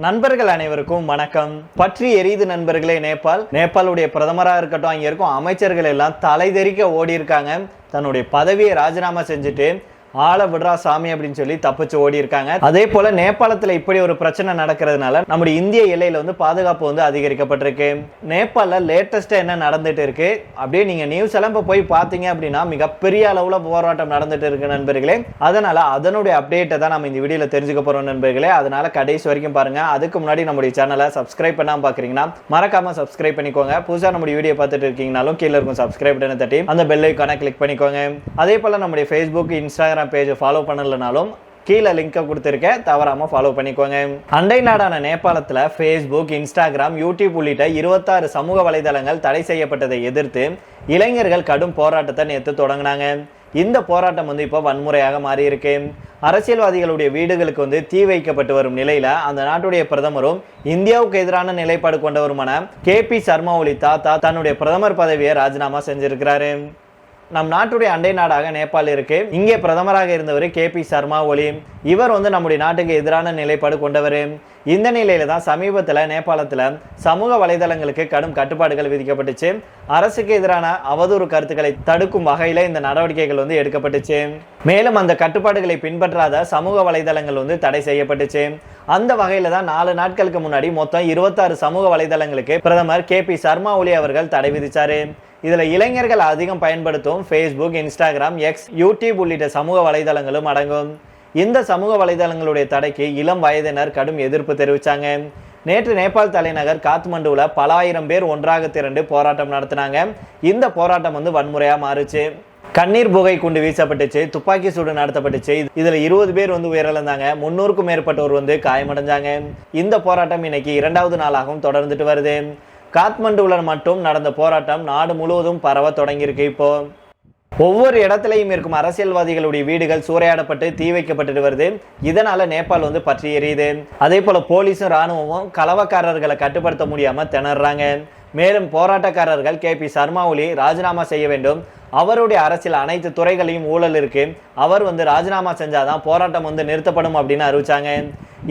நண்பர்கள் அனைவருக்கும் வணக்கம். பற்றி எரியுது நண்பர்களே. நேபாளுடைய பிரதமராக இருக்கட்டும், அங்கே இருக்கும் அமைச்சர்கள் எல்லாம் தலை தெறிக்க ஓடி இருக்காங்க. தன்னுடைய பதவியை ராஜினாமா செஞ்சுட்டு ஆள விடுறா சாமி அப்படின்னு சொல்லி தப்பிச்சு ஓடி இருக்காங்க. அதே போல நேபாளத்துல இப்படி ஒரு பிரச்சனை நடக்கிறதுனால நம்முடைய இந்திய எல்லையில பாதுகாப்பு அதிகரிக்கப்பட்டிருக்கு. நேபாள லேட்டஸ்டா என்ன நடந்துட்டு இருக்கு அப்படியே நீங்க நியூஸ் எல்லாம் இப்ப போய் பாத்தீங்க அப்படின்னா மிகப்பெரிய அளவுல போராட்டம் நடந்துட்டு இருக்கு நண்பர்களே. அதனால அதனுடைய அப்டேட்டை தான் நம்ம இந்த வீடியோல தெரிஞ்சுக்க போறோம் நண்பர்களே. அதனால கடைசி வரைக்கும் பாருங்க. அதுக்கு முன்னாடி நம்முடைய சேனலை சப்ஸ்கிரைப் பண்ணாம பாக்குறீங்கன்னா மறக்காம சப்ஸ்கிரைப் பண்ணிக்கோங்க. புதுசா நம்முடைய வீடியோ பார்த்துட்டு இருக்கீங்கனாலும் கீழே இருக்கும் சப்ஸ்கிரைப் பட்டனை தட்டி அந்த பெல் ஐகானை கிளிக் பண்ணிக்கோங்க. அதே போல நம்முடைய ஃபேஸ்புக், இன்ஸ்டாகிராம் பேஜ் ஃபாலோ பண்ணலனாலும் கீழே லிங்கை கொடுத்துருக்கேன், தவறாம ஃபாலோ பண்ணிக்கோங்க. அண்டை நாடான நேபாளத்தில் ஃபேஸ்புக், இன்ஸ்டாகிராம், யூடியூப் உள்ளிட்ட 26 சமூக வலைதளங்கள் தடை செய்யப்பட்டதை எதிர்த்து இளைஞர்கள் கடும் போராட்டத்தை நேற்று தொடங்கினாங்க. இந்த போராட்டம் இப்போ வன்முறையாக மாறி இருக்கு. அரசியல்வாதிகளுடைய வீடுகளுக்கு தீ வைக்கப்பட்டு வரும் நிலையில அந்த நாட்டுடைய பிரதமரும் இந்தியாவுக்கு எதிரான நிலைப்பாடு கொண்டவருமான KP சர்மா ஒலி தாத்தா தன்னுடைய பிரதமர் பதவியை ராஜினாமா செஞ்சிருக்கிறாரு. நம் நாட்டுடைய அண்டை நாடாக நேபாள் இருக்கு. இங்கே பிரதமராக இருந்தவர் KP சர்மா ஒலி. இவர் நம்முடைய நாட்டுக்கு எதிரான நிலைப்பாடு கொண்டவர். இந்த நிலையில தான் சமீபத்தில் நேபாளத்தில் சமூக வலைதளங்களுக்கு கடும் கட்டுப்பாடுகள் விதிக்கப்பட்டுச்சு. அரசுக்கு எதிரான அவதூறு கருத்துக்களை தடுக்கும் வகையில இந்த நடவடிக்கைகள் எடுக்கப்பட்டுச்சு. மேலும் அந்த கட்டுப்பாடுகளை பின்பற்றாத சமூக வலைதளங்கள் தடை செய்யப்பட்டுச்சு. அந்த வகையில தான் 4 நாட்களுக்கு முன்னாடி மொத்தம் 26 சமூக வலைதளங்களுக்கு பிரதமர் KP சர்மா ஒலி அவர்கள் தடை விதிச்சாரு. இதுல இளைஞர்கள் அதிகம் பயன்படுத்தும் ஃபேஸ்புக், இன்ஸ்டாகிராம், எக்ஸ், யூடியூப் உள்ளிட்ட சமூக வலைதளங்களும் அடங்கும். இந்த சமூக வலைதளங்களுடைய தடைக்கு இளம் வயதினர் கடும் எதிர்ப்பு தெரிவிச்சாங்க. நேற்று நேபாள் தலைநகர் காத்மண்டுவில் பல ஆயிரம் பேர் ஒன்றாக திரண்டு போராட்டம் நடத்தினாங்க. இந்த போராட்டம் வன்முறையா மாறுச்சு. கண்ணீர் புகை குண்டு வீசப்பட்டுச்சு, துப்பாக்கி சூடு நடத்தப்பட்டுச்சு. இதுல 20 பேர் உயிரிழந்தாங்க. 300க்கும் மேற்பட்டோர் காயமடைஞ்சாங்க. இந்த போராட்டம் இன்னைக்கு 2வது நாளாகவும் தொடர்ந்துட்டு வருது. காத்மண்டுவில் மட்டும் நடந்த போராட்டம் நாடு முழுவதும் பரவ தொடங்கியிருக்கு. இப்போ ஒவ்வொரு இடத்துலையும் இருக்கும் அரசியல்வாதிகளுடைய வீடுகள் சூறையாடப்பட்டு தீ வைக்கப்பட்டு வருது. இதனால நேபாள் பற்றி எரியுது. அதே போல போலீஸும் ராணுவமும் கலவக்காரர்களை கட்டுப்படுத்த முடியாம திணறாங்க. மேலும் போராட்டக்காரர்கள் KP சர்மா ஒலி ராஜினாமா செய்ய வேண்டும். அவருடைய அரசியல் அனைத்து துறைகளையும் ஊழல் இருக்கு. அவர் ராஜினாமா செஞ்சாதான் போராட்டம் நிறுத்தப்படும் அப்படின்னு அறிவிச்சாங்க.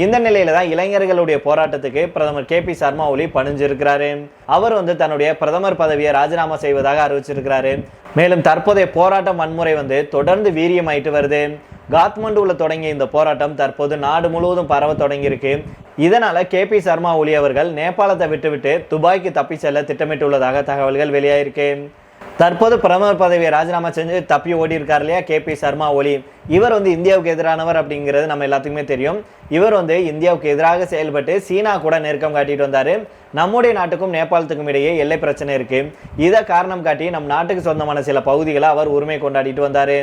இந்த நிலையில தான் இளைஞர்களுடைய போராட்டத்துக்கு பிரதமர் KP சர்மா ஒலி பணிஞ்சிருக்கிறாரு. அவர் தன்னுடைய பிரதமர் பதவியை ராஜினாமா செய்வதாக அறிவிச்சிருக்கிறாரு. மேலும் தற்போதைய போராட்டம் வன்முறை தொடர்ந்து வீரியமாயிட்டு வருது. காத்மண்டுவில் தொடங்கிய இந்த போராட்டம் தற்போது நாடு முழுவதும் பரவ தொடங்கியிருக்கு. இதனால KP சர்மா ஒலி அவர்கள் நேபாளத்தை விட்டுவிட்டு துபாய்க்கு தப்பி செல்ல திட்டமிட்டுள்ளதாக தகவல்கள் வெளியாயிருக்கு. தற்போது பிரதமர் பதவியை ராஜினாமா செஞ்சு தப்பி ஓடி இருக்கார் இல்லையா KP சர்மா ஒலி. இவர் இந்தியாவுக்கு எதிரானவர் அப்படிங்கிறது நம்ம எல்லாத்துக்குமே தெரியும். இவர் இந்தியாவுக்கு எதிராக செயல்பட்டு சீனா கூட நெருக்கம் காட்டிட்டு வந்தாரு. நம்முடைய நாட்டுக்கும் நேபாளத்துக்கும் இடையே எல்லை பிரச்சனை இருக்கு. இதை காரணம் காட்டி நம் நாட்டுக்கு சொந்தமான சில பகுதிகளை அவர் உரிமை கொண்டாடிட்டு வந்தாரு.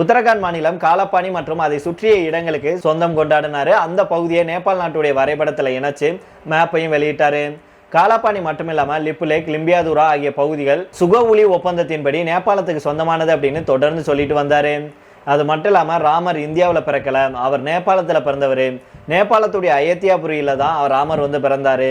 உத்தரகாண்ட் மாநிலம் காலப்பாணி மற்றும் அதை சுற்றிய இடங்களுக்கு சொந்தம் கொண்டாடினாரு. அந்த பகுதியை நேபாள் நாட்டுடைய வரைபடத்தில் இணைச்சு மேப்பையும் வெளியிட்டாரு. காலாப்பாணி மட்டுமில்லாம லிப்பு லேக், லிம்பியாதுரா ஆகிய பகுதிகள் சுகவுலி ஒப்பந்தத்தின்படி நேபாளத்துக்கு சொந்தமானது அப்படின்னு தொடர்ந்து சொல்லிட்டு வந்தாரு. அது மட்டும் இல்லாம ராமர் இந்தியாவில் பிறக்கல, அவர் நேபாளத்துல பிறந்தவர். நேபாளத்துடைய அயோத்தியாபுரியில தான் ராமர் பிறந்தாரு.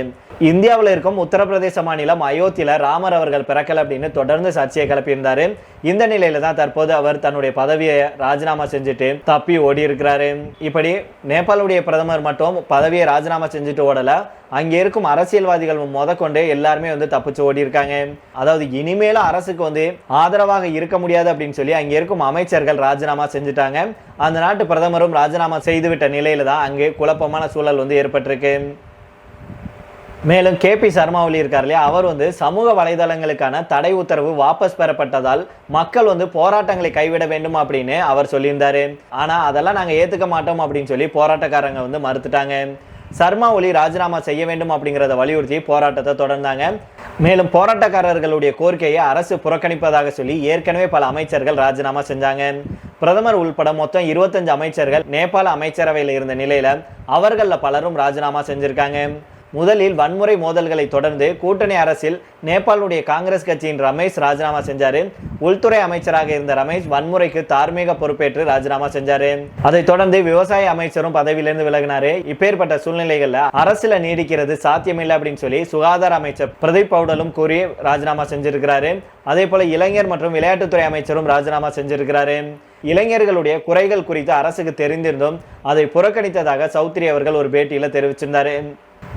இந்தியாவில் இருக்கும் உத்தரப்பிரதேச மாநிலம் அயோத்தியில ராமர் அவர்கள் பிறக்கல அப்படின்னு தொடர்ந்து சர்ச்சையை கிளப்பியிருந்தாரு. இந்த நிலையில தான் தற்போது அவர் தன்னுடைய பதவியை ராஜினாமா செஞ்சுட்டு தப்பி ஓடி இருக்கிறாரு. இப்படி நேபாளுடைய பிரதமர் மட்டும் பதவியை ராஜினாமா செஞ்சுட்டு ஓடல, அங்கே இருக்கும் அரசியல்வாதிகள் முதற்கொண்டு எல்லாருமே தப்பிச்சு ஓடி இருக்காங்க. அதாவது இனிமேலும் அரசுக்கு ஆதரவாக இருக்க முடியாது அப்படின்னு சொல்லி அங்கே இருக்கும் அமைச்சர்கள் ராஜினாமா செஞ்சுட்டாங்க. அந்த நாட்டு பிரதமரும் ராஜினாமா செய்துவிட்ட நிலையில தான் அங்கே குழப்பமான சூழல் ஏற்பட்டிருக்கு. மேலும் KP சர்மா ஒலி இருக்கார் இல்லையா, அவர் சமூக வலைதளங்களுக்கான தடை உத்தரவு வாபஸ் பெறப்பட்டதால் மக்கள் போராட்டங்களை கைவிட வேண்டும் அப்படின்னு அவர் சொல்லியிருந்தாரு. ஆனா அதெல்லாம் நாங்க ஏத்துக்க மாட்டோம் அப்படின்னு சொல்லி போராட்டக்காரங்க மறுத்துட்டாங்க. சர்மா ஒலி ராஜினாமா செய்ய வேண்டும் அப்படிங்கிறத வலியுறுத்தி போராட்டத்தை தொடர்ந்தாங்க. மேலும் போராட்டக்காரர்களுடைய கோரிக்கையை அரசு புறக்கணிப்பதாக சொல்லி ஏற்கனவே பல அமைச்சர்கள் ராஜினாமா செஞ்சாங்க. பிரதமர் உள்பட மொத்தம் 25 அமைச்சர்கள் நேபாள அமைச்சரவையில் இருந்த நிலையில அவர்கள பலரும் ராஜினாமா செஞ்சிருக்காங்க. முதலில் வன்முறை மோதல்களை தொடர்ந்து கூட்டணி அரசில் நேபாளுடைய காங்கிரஸ் கட்சியின் ரமேஷ் ராஜினாமா செஞ்சாரு. உள்துறை அமைச்சராக இருந்த ரமேஷ் வன்முறைக்கு தார்மீக பொறுப்பேற்று ராஜினாமா செஞ்சாரு. அதை தொடர்ந்து விவசாய அமைச்சரும் பதவியிலிருந்து விலகினாரு. இப்பேற்பட்ட சூழ்நிலைகள்ல அரசுல நீடிக்கிறது சாத்தியமில்லை அப்படின்னு சொல்லி சுகாதார அமைச்சர் பிரதீப் பவுடலும் கூறி ராஜினாமா செஞ்சிருக்கிறாரு. அதே போல இளைஞர் மற்றும் விளையாட்டுத்துறை அமைச்சரும் ராஜினாமா செஞ்சிருக்கிறாரு. இளைஞர்களுடைய குறைகள் குறித்து அரசுக்கு தெரிந்திருந்தும் அதை புறக்கணித்ததாக சௌத்ரி அவர்கள் ஒரு பேட்டியில தெரிவிச்சிருந்தாரு.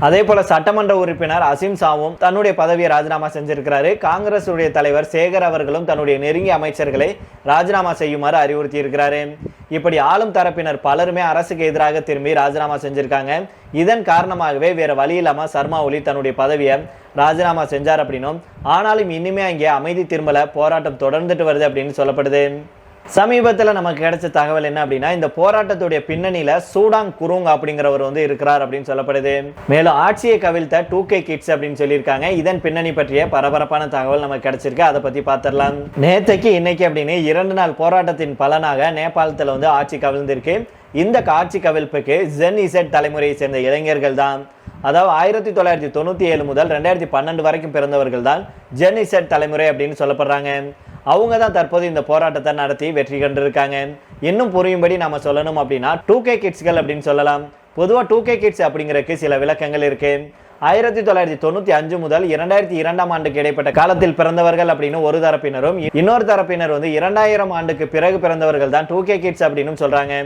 அதே போல சட்டமன்ற உறுப்பினர் அசீம் சாவும் தன்னுடைய பதவியை ராஜினாமா செஞ்சிருக்கிறாரு. காங்கிரஸ் உடைய தலைவர் சேகர் அவர்களும் தன்னுடைய நெருங்கிய அமைச்சர்களை ராஜினாமா செய்யுமாறு அறிவுறுத்தி இருக்கிறாரு. இப்படி ஆளும் தரப்பினர் பலருமே அரசுக்கு எதிராக திரும்பி ராஜினாமா செஞ்சிருக்காங்க. இதன் காரணமாகவே வேற வழி இல்லாம சர்மா ஒலி தன்னுடைய பதவியை ராஜினாமா செஞ்சார் அப்படின்னும், ஆனாலும் இனிமே அங்கே அமைதி திரும்பல, போராட்டம் தொடர்ந்துட்டு வருது அப்படின்னு சொல்லப்படுது. சமீபத்தில் நமக்கு கிடைச்ச தகவல் என்ன அப்படின்னா, இந்த போராட்டத்துடைய பின்னணியில சூடாங் குருங் அப்படிங்கிறவர் இருக்கிறார் அப்படின்னு சொல்லப்படுது. மேலும் ஆட்சியை கவிழ்த்த 2K கிட்ஸ் அப்படின்னு சொல்லியிருக்காங்க. இதன் பின்னணி பற்றிய பரபரப்பான தகவல் நமக்கு கிடைச்சிருக்கு. அதை பத்தி பார்த்துடலாம். நேற்றைக்கு இன்னைக்கு அப்படின்னு 2 நாள் போராட்டத்தின் பலனாக நேபாளத்தில் ஆட்சி கவிழ்ந்திருக்கு. இந்த ஆட்சி கவிழ்ப்புக்கு ஜென் இசட் தலைமுறையை சேர்ந்த இளைஞர்கள் தான், அதாவது 1997 முதல் 2012 வரைக்கும் பிறந்தவர்கள் தான் ஜென் இசட் தலைமுறை அப்படின்னு சொல்லப்படுறாங்க. அவங்க தான் தற்போது இந்த போராட்டத்தை நடத்தி வெற்றி கண்டிருக்காங்க. இன்னும் புரியும்படி நம்ம சொல்லணும் அப்படின்னா 2K கிட்ஸ்கள் அப்படின்னு சொல்லலாம். பொதுவாக 2K கிட்ஸ் அப்படிங்கிறதுக்கு சில விளக்கங்கள் இருக்கு. 1995 முதல் 2002ஆம் ஆண்டுக்கு இடைப்பட்ட காலத்தில் பிறந்தவர்கள் அப்படின்னு ஒரு தரப்பினரும், இன்னொரு தரப்பினர் 2000 ஆண்டுக்கு பிறகு பிறந்தவர்கள் தான் 2K கிட்ஸ் அப்படின்னு சொல்றாங்க.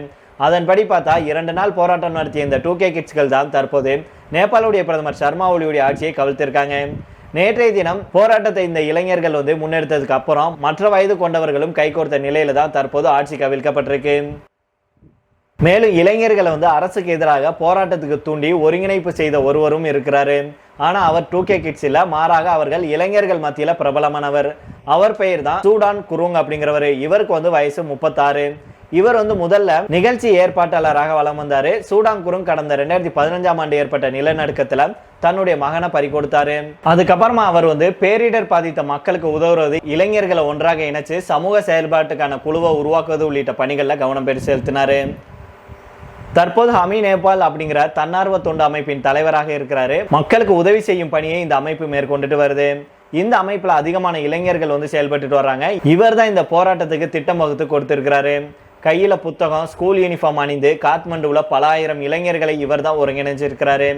அதன்படி பார்த்தா 2 நாள் போராட்டம் நடத்திய இந்த 2K கிட்ஸ்கள் தான் தற்போது நேபாளுடைய பிரதமர் சர்மா ஒலியுடைய ஆட்சியை கவிழ்த்திருக்காங்க. நேற்றைய தினம் போராட்டத்தை இந்த இளைஞர்கள் முன்னெடுத்ததுக்கு அப்புறம் மற்ற வயது கொண்டவர்களும் கைகோர்த்த நிலையில தான் தற்போது ஆட்சி கவிழ்க்கப்பட்டிருக்கு. மேலும் இளைஞர்களை அரசுக்கு எதிராக போராட்டத்துக்கு தூண்டி ஒருங்கிணைப்பு செய்த ஒருவரும் இருக்கிறாரு. ஆனா அவர் 2K கிட்ஸ் இல்ல, மாறாக அவர்கள் இளைஞர்கள் மத்தியில பிரபலமானவர். அவர் பெயர் தான் சூடாங் குருங் அப்படிங்கிறவர். இவருக்கு வயசு 36. இவர் முதல்ல நிகழ்ச்சி ஏற்பாட்டாளராக வலம் வந்தாரு. சூடாங் குருங் கடந்த 2015ஆம் ஆண்டு ஏற்பட்ட நிலநடுக்கத்துல தன்னுடைய மகனை பறிகொடுத்தாரு. அதுக்கப்புறமா அவர் பேரிடர் பாதித்த மக்களுக்கு உதவுறது, இளைஞர்களை ஒன்றாக இணைச்சு சமூக செயல்பாட்டுக்கான குழுவை உருவாக்குவது உள்ளிட்ட பணிகள்ல கவனம் பெற்று செலுத்தினாரு. தற்போது ஹமி நேபாள் அப்படிங்கிற தன்னார்வ தொண்டு அமைப்பின் தலைவராக இருக்கிறாரு. மக்களுக்கு உதவி செய்யும் பணியை இந்த அமைப்பு மேற்கொண்டுட்டு வருது. இந்த அமைப்புல அதிகமான இளைஞர்கள் செயல்பட்டு வர்றாங்க. இவர் தான் இந்த போராட்டத்துக்கு திட்டம் வகுத்து கொடுத்திருக்கிறாரு. கையில புத்தகம், ஸ்கூல் யூனிஃபார்ம் அணிந்து காத்மண்டுல பல ஆயிரம் இளைஞர்களை இவர் தான் ஒருங்கிணைஞ்சிருக்கிறாரு.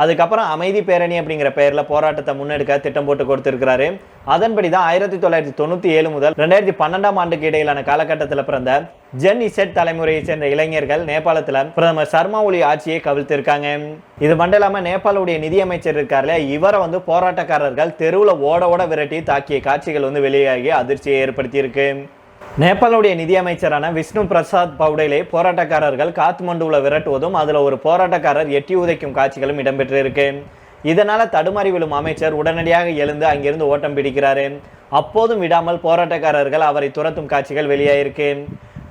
அதுக்கப்புறம் அமைதி பேரணி அப்படிங்கிற பெயர்ல போராட்டத்தை முன்னெடுக்க திட்டம் போட்டு கொடுத்திருக்கிறாரு. அதன்படிதான் 1997 முதல் 2012ஆம் ஆண்டுக்கு இடையிலான காலகட்டத்தில் பிறந்த ஜென் இசட் தலைமுறையை சேர்ந்த இளைஞர்கள் நேபாளத்துல பிரதமர் சர்மா ஒலி ஆட்சியை கவிழ்த்திருக்காங்க. இது மட்டும் இல்லாம நேபாளுடைய நிதியமைச்சர் இருக்காருல, இவரை போராட்டக்காரர்கள் தெருவுல ஓட ஓட விரட்டி தாக்கிய காட்சிகள் வெளியாகி அதிர்ச்சியை ஏற்படுத்தி இருக்கு. நேபாளுடைய நிதியமைச்சரான விஷ்ணு பிரசாத் பவுடேலை போராட்டக்காரர்கள் காத்மண்டுல விரட்டுவதும் அதுல ஒரு போராட்டக்காரர் எட்டி உதைக்கும் காட்சிகளும் இடம்பெற்றிருக்கு. இதனால தடுமாறி விழும் அமைச்சர் உடனடியாக எழுந்து அங்கிருந்து ஓட்டம் பிடிக்கிறாரு. அப்போதும் விடாமல் போராட்டக்காரர்கள் அவரை துரத்தும் காட்சிகள் வெளியாயிருக்கு.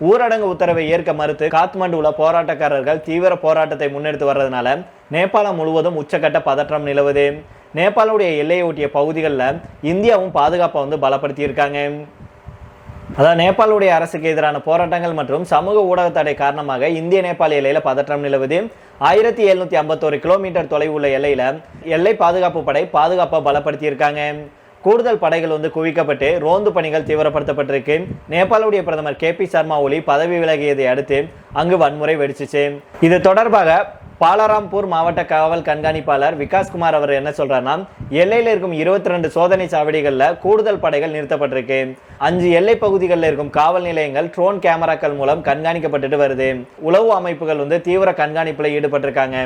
ஊரடங்கு உத்தரவை ஏற்க மறுத்து காத்மண்டுல போராட்டக்காரர்கள் தீவிர போராட்டத்தை முன்னெடுத்து வர்றதுனால நேபாளம் முழுவதும் உச்சக்கட்ட பதற்றம் நிலவுது. நேபாளுடைய எல்லையை ஒட்டிய பகுதிகளில் இந்தியாவும் பாதுகாப்பை பலப்படுத்தி இருக்காங்க. அதாவது நேபாளுடைய அரசுக்கு எதிரான போராட்டங்கள் மற்றும் சமூக ஊடக தடை காரணமாக இந்திய நேபாள எல்லையில பதற்றம் நிலவுது. 1751 கிலோமீட்டர் தொலைவு உள்ள எல்லையில எல்லை பாதுகாப்பு படை பாதுகாப்பை பலப்படுத்தி இருக்காங்க. கூடுதல் படைகள் குவிக்கப்பட்டு ரோந்து பணிகள் தீவிரப்படுத்தப்பட்டிருக்கு. நேபாளுடைய பிரதமர் KP சர்மா ஒலி பதவி விலகியதை அடுத்து அங்கு வன்முறை வெடிச்சிச்சு. இது தொடர்பாக பாலராம்பூர் மாவட்ட காவல் கண்காணிப்பாளர் விகாஸ்குமார் அவர் என்ன சொல்றாருன்னா, எல்லையில் இருக்கும் 22 சோதனை சாவடிகள்ல கூடுதல் படைகள் நிறுத்தப்பட்டிருக்கு. 5 எல்லை பகுதிகளில் இருக்கும் காவல் நிலையங்கள் ட்ரோன் கேமராக்கள் மூலம் கண்காணிக்கப்பட்டு வருது. உளவு அமைப்புகள் தீவிர கண்காணிப்புல ஈடுபட்டிருக்காங்க.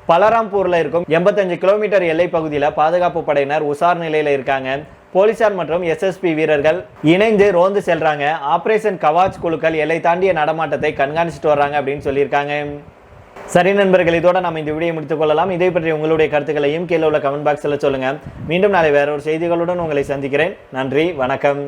பலராம்பூர்ல இருக்கும் 85 கிலோமீட்டர் எல்லை பகுதியில பாதுகாப்பு படையினர் உசார் நிலையில இருக்காங்க. போலீசார் மற்றும் SSP வீரர்கள் இணைந்து ரோந்து செல்றாங்க. ஆபரேஷன் கவாச் குழுக்கள் எல்லை தாண்டிய நடமாட்டத்தை கண்காணிச்சுட்டு வர்றாங்க அப்படின்னு சொல்லியிருக்காங்க. சரி நண்பர்கள், இதோட நம்ம இந்த வீடியோ முடித்துக் கொள்ளலாம். இதை பற்றி உங்களுடைய கருத்துக்களையும் கீழே உள்ள கமெண்ட் பாக்ஸில் சொல்லுங்க. மீண்டும் நாளை வேற ஒரு செய்திகளுடன் உங்களை சந்திக்கிறேன். நன்றி, வணக்கம்.